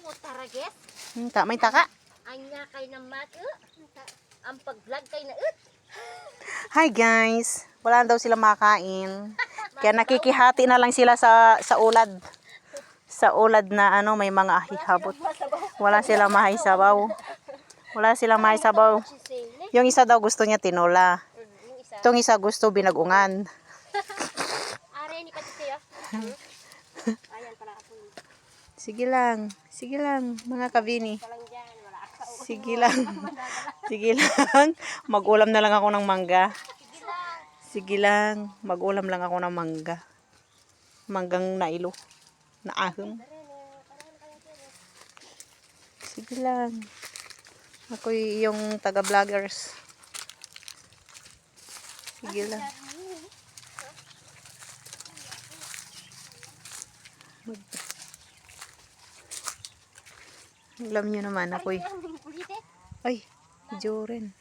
mo taraget. May taka. Anya kay na matu. Ang pag-vlog kay na ut. Hi guys. Wala daw sila makain. Kaya nakikihati na lang sila sa ulad. Sa ulad na may mga ahihabot. Wala silang mahisabaw. Wala silang mahisabaw. Yung isa daw gusto niya tinola. Itong isa gusto binagungan. Are ni pati siya. Ayan pala ako. Sige lang mga kabini. Sige lang. Sige lang. Mag-ulam na lang ako ng mangga. Sige lang. Mag-ulam lang ako ng mangga. Manggang nailo. Naahong. Sige lang. Ako yung taga-vloggers. Sige lang. Alam nyo naman ako. Ay, Joren.